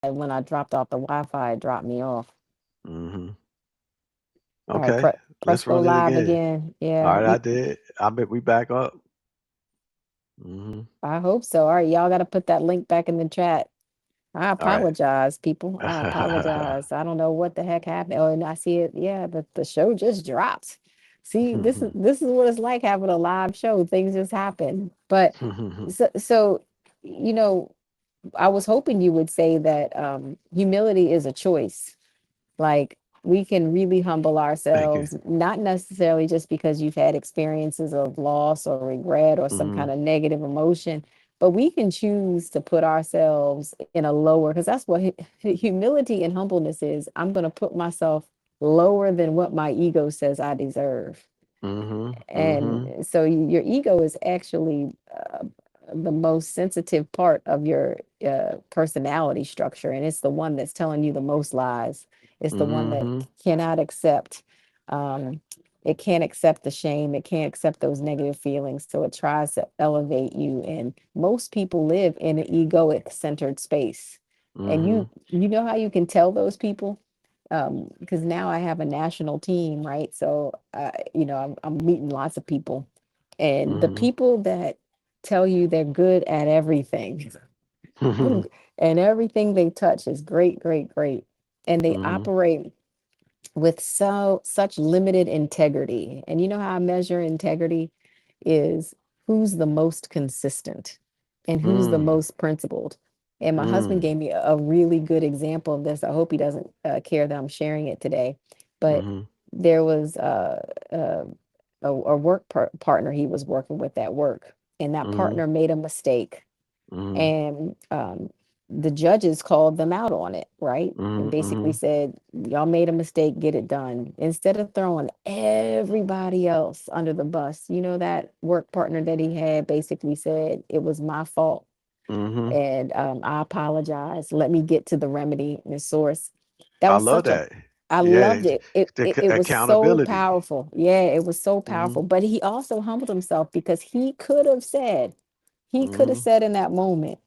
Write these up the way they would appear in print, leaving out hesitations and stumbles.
And when I dropped off the Wi-Fi, it dropped me off. Hmm. All right, Okay, press let's go run it live again. again. All Yeah, right, I did. I bet we back up. Hmm. I hope so. All right, y'all got to put that link back in the chat. I All right. apologize, people. I apologize. I don't know what the heck happened. Oh, and I see it. Yeah, the show just dropped. See, this is what it's like having a live show. Things just happen. But so you know, I was hoping you would say that humility is a choice. Like we can really humble Thank you. ourselves, not necessarily just because you've had experiences of loss or regret or some Hmm. kind of negative emotion, but we can choose to put ourselves in a lower, because that's what humility and humbleness is. I'm going to put myself lower than what my ego says I deserve. Hmm. And Hmm. so your ego is actually the most sensitive part of your personality structure, and it's the one that's telling you the most lies. It's the one that Hmm. cannot accept. Um, it can't accept the shame. It can't accept those negative feelings. So it tries to elevate you. And most people live in an egoic centered space. And Hmm. you know how you can tell those people, because now I have a national team, right? So, I'm meeting lots of people, and the Hmm. people that tell you they're good at everything, Hmm. and everything they touch is great, great, great, and they Hmm. operate with such limited integrity. And you know how I measure integrity is who's the most consistent and who's the Mm. most principled. And my husband Mm. gave me a really good example of this. I hope he doesn't care that I'm sharing it today. But Mhm. there was a work partner he was working with at work, and that Mhm. partner made a mistake, Mhm. and the judges called them out on it, right? And Mhm. basically Mhm. said, y'all made a mistake, get it done. Instead of throwing everybody else under the bus, that work partner that he had basically said, it was my fault. Mhm. And I apologize. Let me get to the remedy and the source. That I was love such a, that. I Yeah, loved it. It, the it. it was so accountability. powerful. Yeah, it was so powerful. Mhm. But he also humbled himself because he could have Mhm. said in that moment,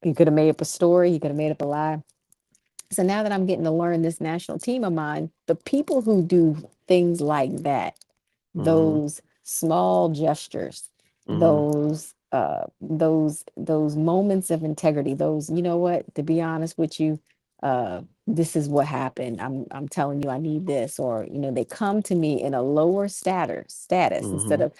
he could have made up a story. He could have made up a lie. So now that I'm getting to learn this national team of mine, the people who do things like that, Mhm. those small gestures, Mhm. those moments of integrity, those, you know what, to be honest with you, this is what happened. I'm telling you I need this, or they come to me in a lower status instead Mhm. of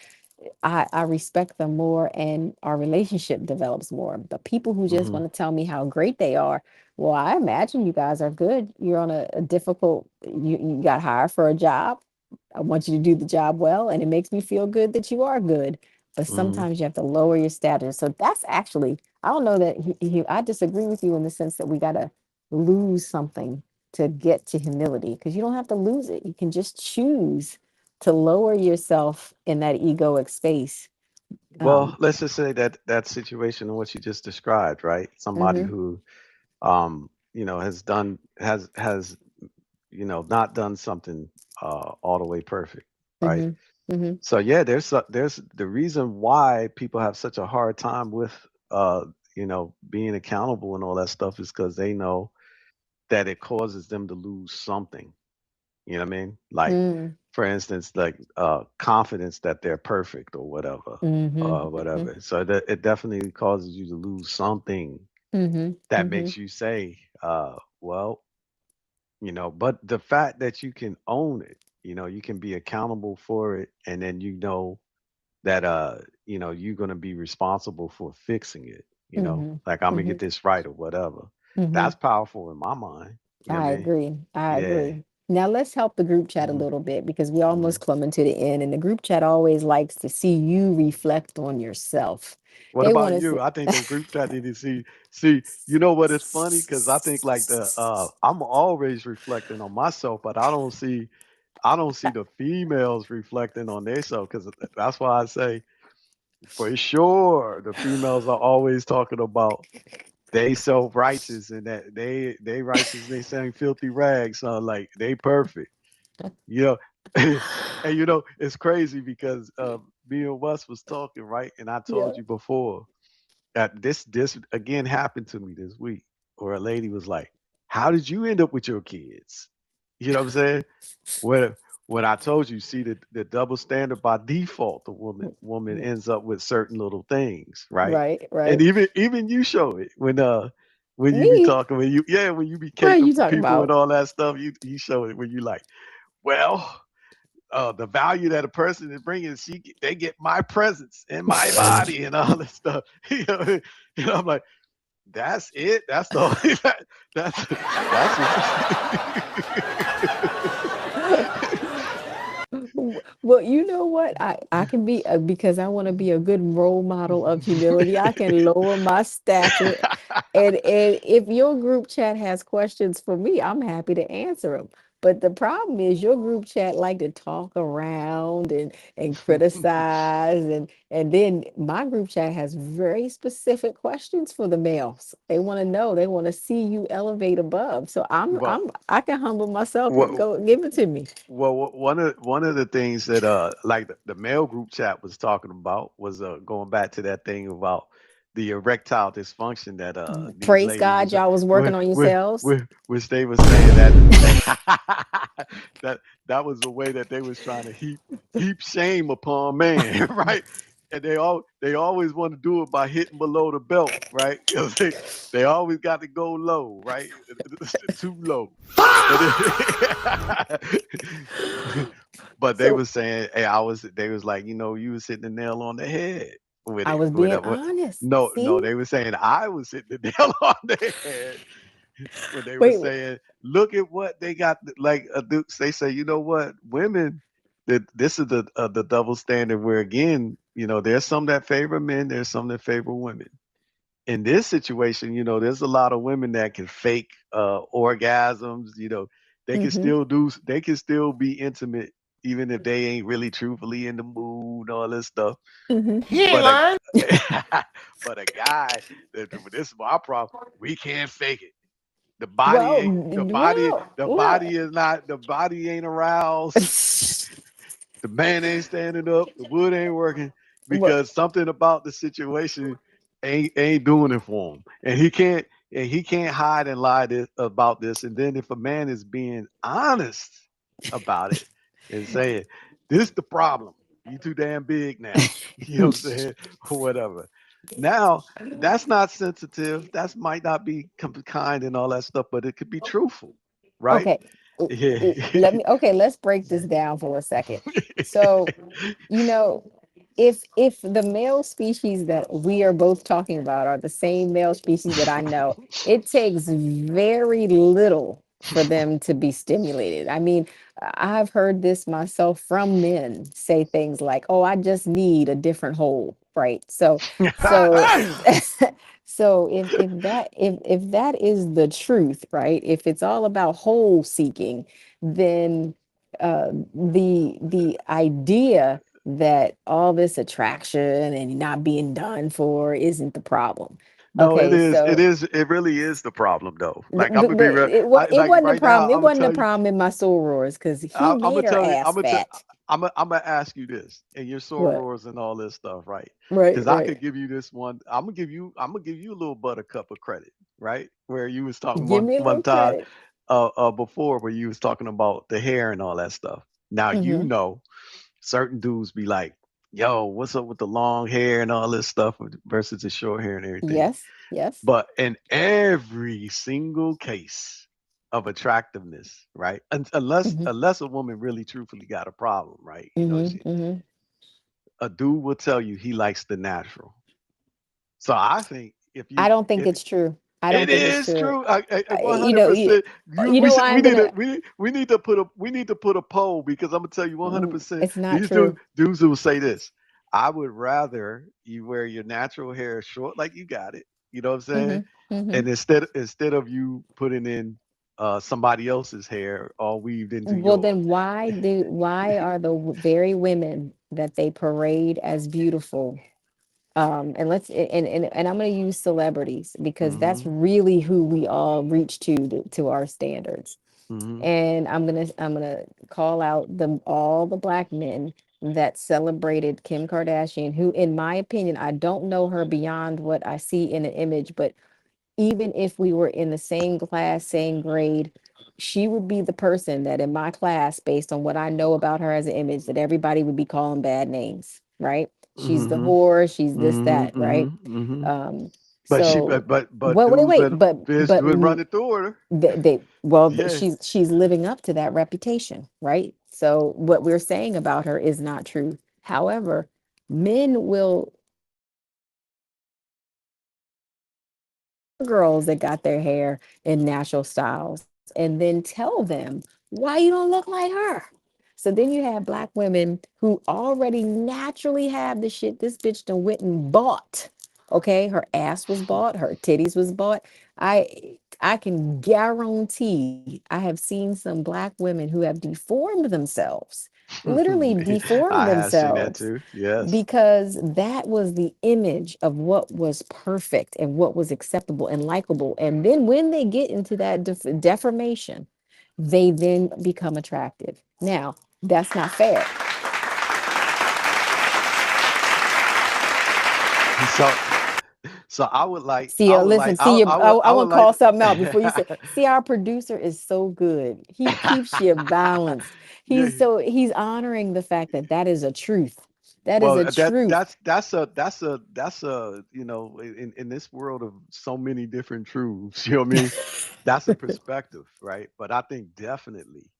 I respect them more and our relationship develops more. The people who just Mhm. want to tell me how great they are, well, I imagine you guys are good. You're on a difficult, you got hired for a job. I want you to do the job well, and it makes me feel good that you are good. But Mhm. sometimes you have to lower your status. So that's actually, I don't know that I disagree with you in the sense that we got to lose something to get to humility, because you don't have to lose it. You can just choose to lower yourself in that egoic space. Well, Um, let's just say that that situation and what you just described, right? Somebody mhm, who has done has not done something all the way perfect, right? mhm, mhm, So yeah, there's the reason why people have such a hard time with being accountable and all that stuff is because they know that it causes them to lose something. You know what I mean? Like mm, for instance, like confidence that they're perfect or whatever, mhm, mhm, whatever. So that it definitely causes you to lose something mhm, that mhm, makes you say, well, but the fact that you can own it, you can be accountable for it, and then that you're going to be responsible for fixing it, mhm, like I'm gonna get mhm, this right or whatever. mhm. That's powerful in my mind. You know what I I mean? agree. I Yeah. agree. Now let's help the group chat a Hmm. little bit, because we Hmm. almost coming to the end, and the group chat always likes to see you reflect on yourself. What They about want to you? see. I think the group chat need to see, you know what is funny? Because I think like I'm always reflecting on myself, but I don't see the females reflecting on themselves because that's why I say for sure the females are always talking about they self righteous and that they righteous and they saying filthy rags, so like they perfect, you know. And it's crazy because me and Wes was talking, right, and I Yeah. told you before that this again happened to me this week. or a lady was like, "How did you end up with your kids?" You know what I'm saying? When when I told you, see the double standard by default, the woman Mm, ends up with certain little things, right? right, And right. even you show it when you be Me? talking when you be What are caping you for talking people and about? all that stuff, you show it when you like, well, the value that a person is bringing, they get my presence in my body and all this stuff. I'm like, that's it. That's the only that's Well, you know what? I can be because I want to be a good role model of humility. I can lower my stature, and if your group chat has questions for me, I'm happy to answer them. But the problem is your group chat like to talk around and criticize, and then my group chat has very specific questions for the males. They want to know, they want to see you elevate above. So well, I can humble myself and well, go give it to me. one of the things that like the male group chat was talking about was going back to that thing about the erectile dysfunction that these Praise ladies God, was y'all was working on yourselves. which they were saying that that that was the way that they was trying to heap shame upon man, right? And they always want to do it by hitting below the belt, right? Because they always got to go low, right? Too low. But but they So was saying, hey, they was like, you was hitting the nail on the head with I it. was being honest. No, See? they were saying I was hitting the nail on the head when they were Wait, saying, look at what they got. Like they say, you know what, women. That this is the double standard where again, there's some that favor men, there's some that favor women. In this situation, there's a lot of women that can fake orgasms. mm-hmm, they can still be intimate even if they ain't really truthfully in the mood, all this stuff. mm-hmm. But a but a guy, this is my problem. We can't fake it. Well, well, well. The body ain't aroused. The man ain't standing up. The wood ain't working Well, because something about the situation ain't doing it for him, and he can't hide and lie about this. And then if a man is being honest about it and saying this the problem, you too damn big now, you know what I'm saying, or whatever. Now that's not sensitive. That might not be kind and all that stuff, but it could be truthful, right? okay. Yeah. Okay, let's break this down for a second. So, you know, if the male species that we are both talking about are the same male species that I know, it takes very little for them to be stimulated. I mean, I've heard this myself from men say things like, "Oh, I just need a different hole." Right? So so if that is the truth, right? If it's all about hole seeking, then the idea that all this attraction and not being done for isn't the problem. No, it Okay, is. It so is. It really is the problem, though. Like I'm gonna be real. it Like wasn't a right now, problem. It I'm gonna wasn't a tell you. problem in my sorors because he I'm gonna made her tell you. ass fat. I'm gonna ask you this, and your What? sorors and all this stuff, right? Right, Because I right. could give you this one. I'm gonna give you a little buttercup of credit, right? Where you was talking Give me a one little time, credit. before, where you was talking about the hair and all that stuff. Now Hmm. certain dudes be like, "Yo, what's up with the long hair and all this stuff versus the short hair and everything." Yes, yes. But in every single case of attractiveness, right? Hmm. Unless a woman really truthfully got a problem, right? Hmm. Hmm. A dude will tell you he likes the natural. So I think I don't think it's true. I it don't think it's is true. true, one You hundred know, percent. you know why I'm gonna. We need to put a poll because I'm gonna tell you 100%. It's not These true. dudes will say this. I would rather you wear your natural hair short like you got it. You know what I'm saying? Hmm. Hmm. And instead of you putting in somebody else's hair all weaved into Well, then yours. why are the very women that they parade as beautiful? And and I'm going to use celebrities because that's Hmm. really who we all reach to our standards. Hmm. And I'm gonna call out all the black men that celebrated Kim Kardashian, who, in my opinion, I don't know her beyond what I see in an image, but even if we were in the same class, same grade, she would be the person that in my class, based on what I know about her as an image, that everybody would be calling bad names, right? She's the Mm-hmm. whore, she's this, Mm-hmm. that, right? Mm-hmm. Mm-hmm. Um, But she, so but well, wait, dudes wait, been but but been running through her. well, Yeah. she's living up to that reputation, right? So what we're saying about her is not true. However, men will girls that got their hair in natural styles and then tell them why you don't look like her. So then you have black women who already naturally have the shit this bitch done went and bought. Okay, her ass was bought, her titties was bought. I can guarantee I have seen some black women who have deformed themselves, literally deformed I have seen that themselves too. Yes. because that was the image of what was perfect and what was acceptable and likable. And then when they get into that deformation, they then become attractive. Now, that's not fair. So so See, listen, see, I I would want to call like something out before you say, see, our producer is so good. He keeps you balanced. yeah. He's honoring the fact that that is a truth. That is Well, a truth. that's a in this world of so many different truths, you know what I mean? That's a perspective, right? But I think definitely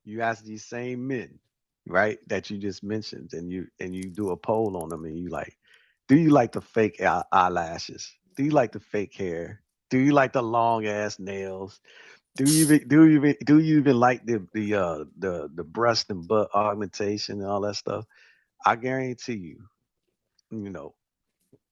you ask these same men, right, that you just mentioned, and you do a poll on them, and you like, do you like the fake eyelashes? Do you like the fake hair? Do you like the long ass nails? Do you even like the breast and butt augmentation and all that stuff? I guarantee you, you know,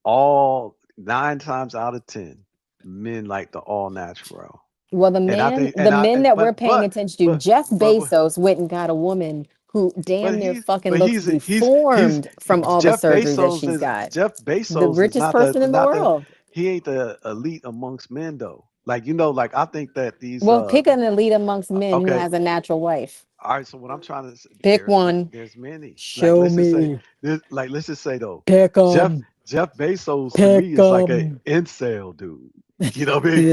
all 9 times out of 10, men like the all natural. Well, And I think, the men that we're paying attention to, but, Jeff but, Bezos went and got a woman who damn near fucking but looks he's deformed from all the Jeff surgery that Bezos she's is got. Jeff The Bezos is richest person in the not the world. he ain't the elite amongst men though. Like like I think that these Well, pick an elite amongst men who okay. has a natural wife. All right, so what I'm trying to say, Pick one. there's many. Like Show let's just say me. let's just say though, Pick Jeff 'em. Jeff Bezos to me Pick is like a 'em. incel dude. You know what I mean?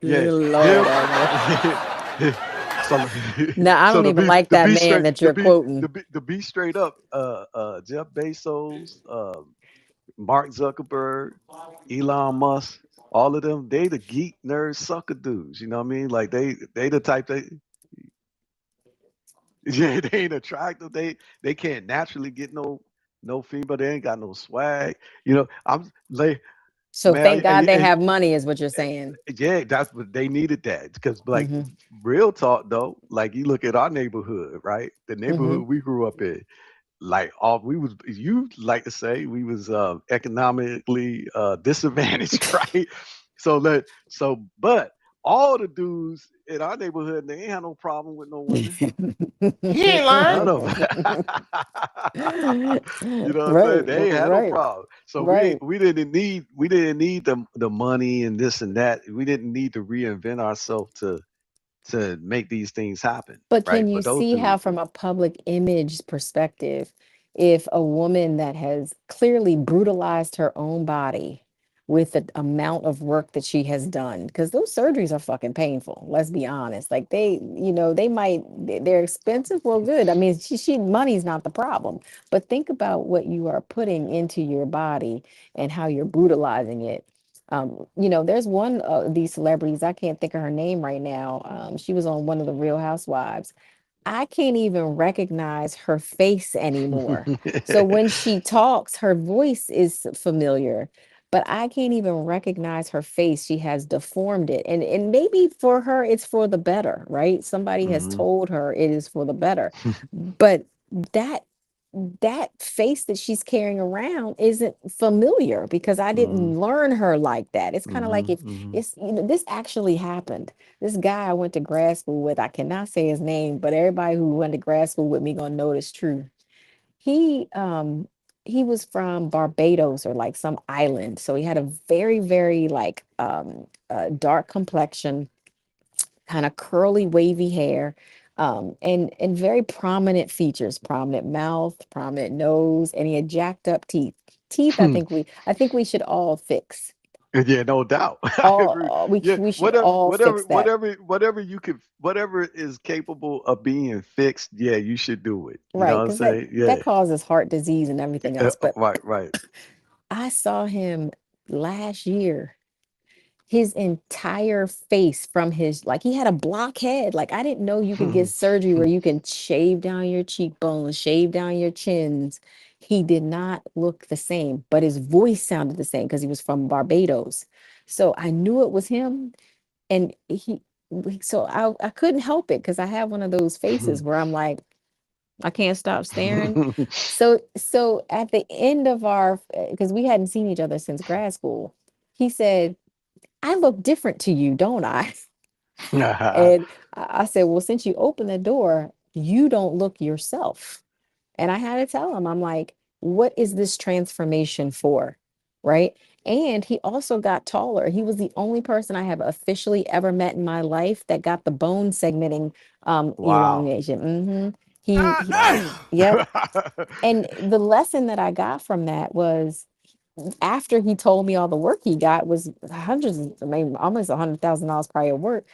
Yeah, Lord him. have mercy. so No, I so don't even like to that be man straight that you're quoting. to be straight up, Jeff Bezos, Mark Zuckerberg, Elon Musk, all of them, they the geek nerd sucker dudes. You know what I mean? Like they the type that yeah, they ain't attractive. They can't naturally get no female. They ain't got no swag. I'm like So thank man, God they have money, is what you're saying. yeah, that's what they needed that because like Hmm. real talk though, like you look at our neighborhood, right? The Hmm. neighborhood we grew up in, like all we was you like to say we was economically disadvantaged, right? But all the dudes in our neighborhood, they ain't had no problem with no women. He ain't lying. None of them. You know what I'm saying? Right, They ain't had no right, problem. So right. we didn't need the money and this and that. We didn't need to reinvent ourselves to make these things happen, But right? can you But those see how, dudes from do. a public image perspective, if a woman that has clearly brutalized her own body with the amount of work that she has done, because those surgeries are fucking painful, let's be honest. Like they might, they're expensive. Well, good. I mean, money's not the problem, but think about what you are putting into your body and how you're brutalizing it. There's one of these celebrities, I can't think of her name right now. She was on one of the Real Housewives. I can't even recognize her face anymore. So when she talks, her voice is familiar, but I can't even recognize her face. She has deformed it. And maybe for her, it's for the better, right? Somebody has Hmm. told her it is for the better. But that that face that she's carrying around isn't familiar because I Hmm. didn't learn her like that. It's kind of like, Hmm. if Hmm. it's, this actually happened. This guy I went to grad school with, I cannot say his name, but everybody who went to grad school with me gonna know this true. He was from Barbados or like some island. So he had a very, very like dark complexion, kind of curly, wavy hair, and very prominent features, prominent mouth, prominent nose, and he had jacked up teeth. Teeth, I think we should all fix. Yeah, no doubt. I agree. We Yeah, we should whatever, all whatever, fix that. whatever, whatever you could, whatever is capable of being fixed. Yeah, you should do it. You know Right, what I'm because that saying? Yeah. that causes heart disease and everything else. But Right, right. I saw him last year, his entire face from his, like, he had a blockhead. Like, I didn't know you could get surgery where you can shave down your cheekbones, shave down your chins. He did not look the same, but his voice sounded the same because he was from Barbados. So I knew it was him. And so I couldn't help it because I have one of those faces where I'm like, I can't stop staring. So at the end of our, because we hadn't seen each other since grad school, he said, I look different to you, don't I? And I said, well, since you opened the door, you don't look yourself. And I had to tell him, I'm like, what is this transformation for? Right. And he also got taller. He was the only person I have officially ever met in my life that got the bone segmenting Wow. elongation. He God yep. And the lesson that I got from that was, after he told me all the work he got was hundreds, I mean, almost $100,000 prior work,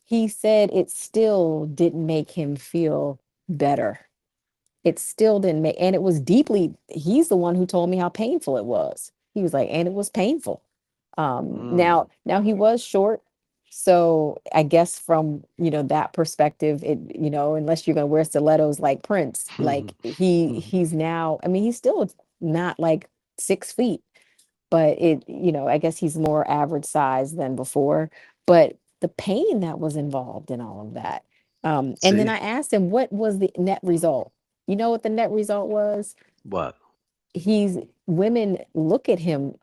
he said it still didn't make him feel better. It still didn't make, and it was deeply, he's the one who told me how painful it was. He was like, and it was painful. Mm. Now he was short. So I guess from, that perspective, unless you're gonna wear stilettos like Prince, like he's now, I mean, he's still not like 6 feet, but I guess he's more average size than before. But the pain that was involved in all of that. And then See I asked him, what was the net result? You know what the net result was? what? Women look at him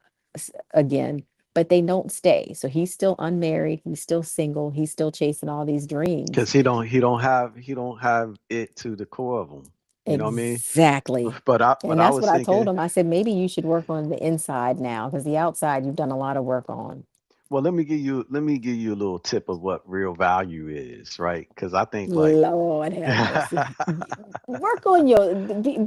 again, but they don't stay. So he's still unmarried, he's still single, he's still chasing all these dreams. Because he don't have it to the core of him. You know what I mean? Exactly. But And I that's what was I told thinking. him. I said, maybe you should work on the inside now because the outside you've done a lot of work on. Well, let me give you a little tip of what real value is, right? Because I think like Lord have mercy. let Work on your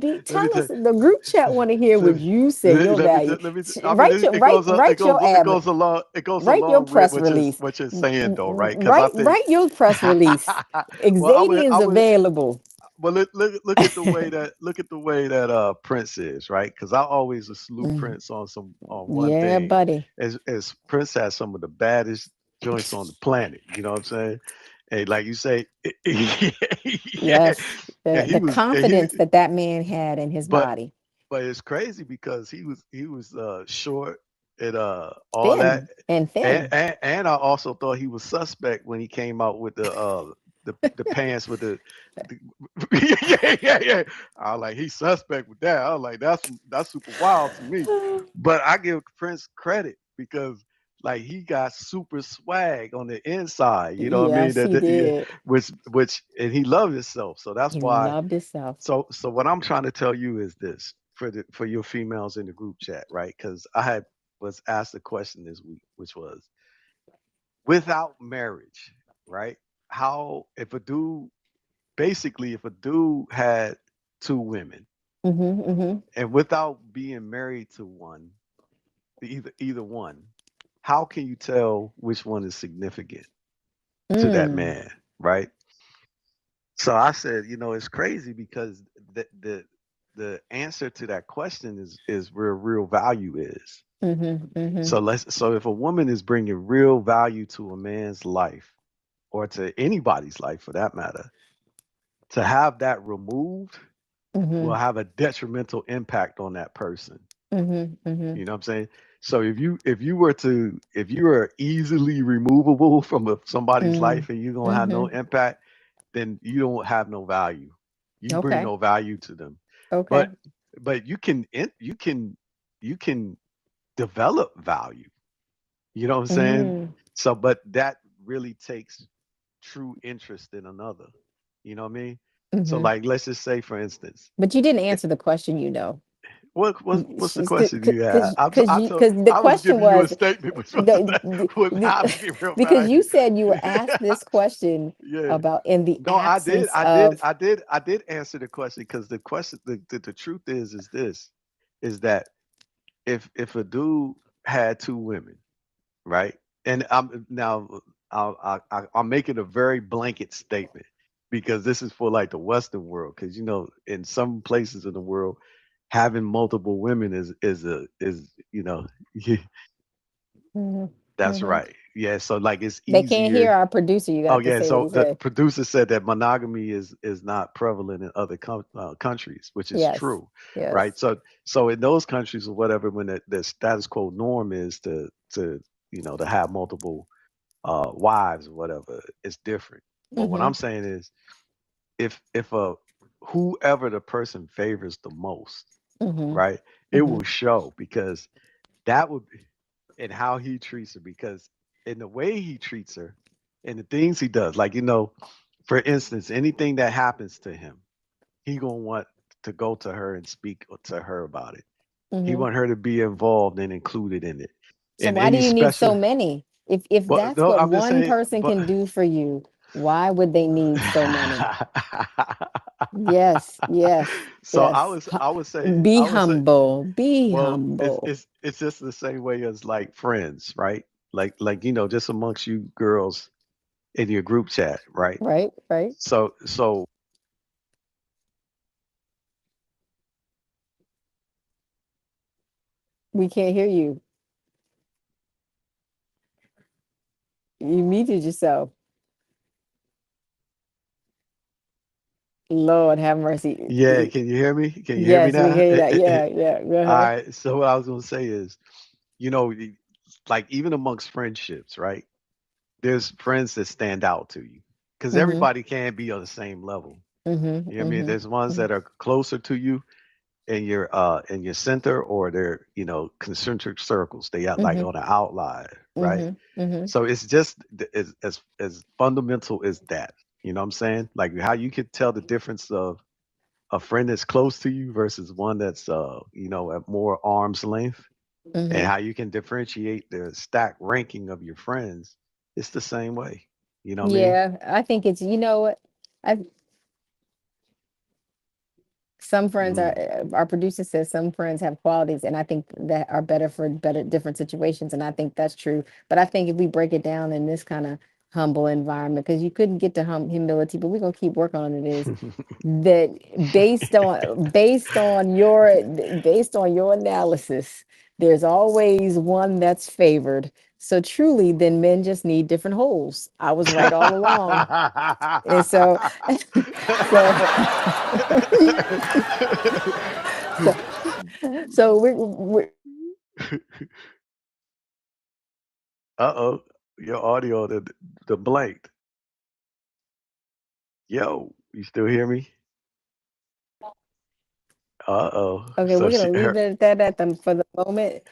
me tell tell us, the group chat want to hear let what me you say, your let me value. I mean it, it goes it Write goes your it ad, goes along it goes write your along with press release. what you're saying though, right? Because I think Write your press release. well Xadian's I would available. well look at the way that Prince is, right? Because I always salute Mm, Prince on one yeah, thing. buddy. As Prince has some of the baddest joints on the planet, you know what I'm saying? And like you say, yeah, Yes. and The confidence that man had in his but body. but it's crazy because he was short and all that, Thin and and, thin. and I also thought he was suspect when he came out with the pants with the yeah. I was like he's suspect with that. I was like that's super wild to me, but I give Prince credit because like he got super swag on the inside. You know what I mean? Yes, he Yeah, did. which and he loved himself. So that's He why. loved himself. So what I'm trying to tell you is this for your females in the group chat, right? Because I had was asked a question this week, which was without marriage, right? How if a dude had two women Mm-hmm. and without being married to one, either one, how can you tell which one is significant to that Mm. man, right? So I said, it's crazy because the answer to that question is where real value is. Mm-hmm. Mm-hmm. So if a woman is bringing real value to a man's life or to anybody's life for that matter, to have that removed will Mm-hmm. have a detrimental impact on that person. Mm-hmm. Mm-hmm. You know what I'm saying? So if you were easily removable from somebody's Mm. life and you're gonna have no Mm-hmm. impact, then you don't have no value. You bring Okay. no value to them. Okay. But but you can develop value. You know what I'm saying? Mm. So but that really takes true interest in another. You know what I mean? So Mm-hmm. like let's just say for instance, But you didn't eh, answer the question, you know. what's the question you had? Because the I was question giving you a was statement which was the, without any real because you value. said you were asked this question Yeah. about in the No, I did. absence I did. of. I did. I did answer the question because the question, the truth is this, is that if a dude had two women right? And I'm now I'm making a very blanket statement because this is for like the Western world. Because in some places in the world, having multiple women is Mhm, that's mhm. right. Yeah, so like it's They can't hear easier. our producer. You Oh got to yeah, say what so he the said. producer said that monogamy is not prevalent in other countries, which is Yes, true, right? yes. So in those countries or whatever, when the status quo norm is to have multiple wives or whatever, it's different. But what Mm-hmm, I'm saying is, if whoever the person favors the most, mm-hmm, right, it mm-hmm, will show because that would be and how he treats her because in the way he treats her and the things he does, like for instance, anything that happens to him, he gonna want to go to her and speak to her about it. He mm-hmm. want her to be involved and included in it. So And why do any you need special, so many? If but that's no, what I'm just one saying, person but can do for you, why would they need so many? Yes, yes, so yes. I Be would say, humble. Be well, it's humble. it's it's just the same way as like friends, right? Like just amongst you girls in your group chat, right? Right, right. So We can't hear you. You muted yourself. Lord have mercy. yeah, can you hear me? Can you hear me Yes, we now? hear that. Yeah, yeah. Go All ahead. right. So what I was gonna say is, like even amongst friendships, right? There's friends that stand out to you because Mm-hmm, everybody can't be on the same level. mm-hmm, You know what I mean? mm-hmm, There's ones mm-hmm. that are closer to you in your center, or they're concentric circles. They are like Mm-hmm. on the outlier, right? Mhm, mhm, So it's just as fundamental as that. You know what I'm saying? Like how you could tell the difference of a friend that's close to you versus one that's at more arm's length, and mhm. how you can differentiate the stack ranking of your friends. It's the same way. You know what I mean? Yeah, I think it's, you know what? I Some friends are, Mm. our producer says some friends have qualities, and I think that are better for better different situations, and I think that's true. But I think if we break it down in this kind of humble environment, because you couldn't get to humility, but we're gonna keep working on it, is that based on your analysis, there's always one that's favored. So truly, then men just need different holes. I was right all along. And so, so, so, so we're Uh-oh, your audio the blanked. Yo, you still hear me? Uh-oh. okay. So We're gonna she leave her it at that for the moment.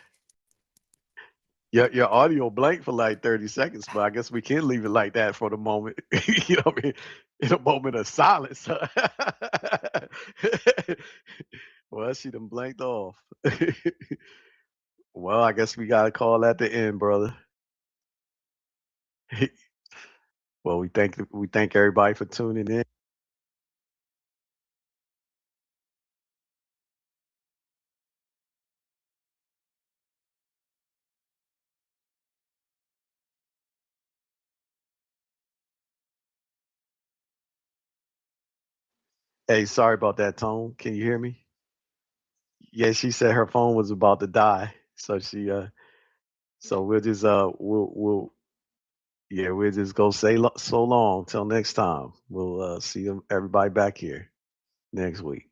your audio blanked for like 30 seconds, but I guess we can leave it like that for the moment. You know what I mean? In a moment of silence. Well, she done blanked off. Well, I guess we gotta call at the end, brother. Well, we thank everybody for tuning in. Hey, sorry about that, Tone. Can you hear me? Yeah, she said her phone was about to die. So we'll yeah, we'll just go say so long till next time. We'll see everybody back here next week.